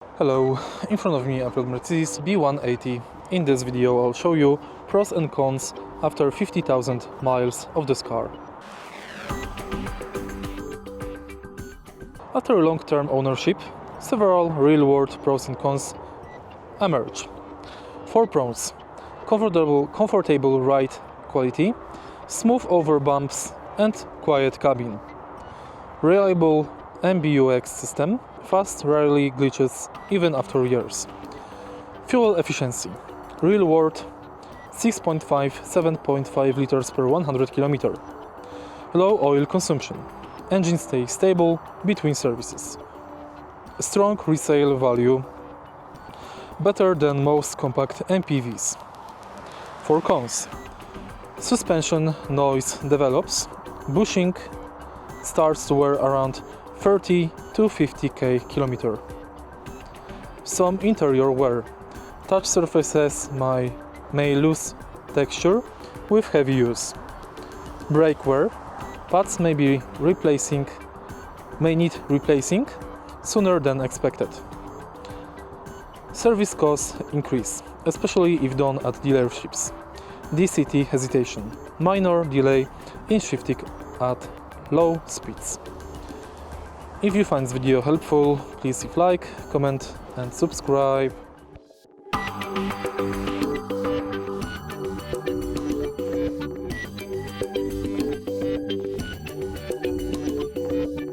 Hello, in front of me I've got Mercedes B180. In this video I'll show you pros and cons after 50,000 miles of this car. After long-term ownership, several real-world pros and cons emerge. 4 pros: comfortable ride quality, smooth over bumps and quiet cabin. Reliable MBUX system, fast, rarely glitches even after years. Fuel efficiency, real world 6.5-7.5 liters per 100 km. Low oil consumption, engine stays stable between services. Strong resale value, better than most compact MPVs. 4 cons: suspension noise develops, bushing starts to wear around 30 to 50 km. Some interior wear, touch surfaces may lose texture with heavy use. Brake wear, pads may need replacing sooner than expected. Service costs increase, especially if done at dealerships. DCT hesitation, minor delay in shifting at low speeds. If you find this video helpful, please leave like, comment and subscribe.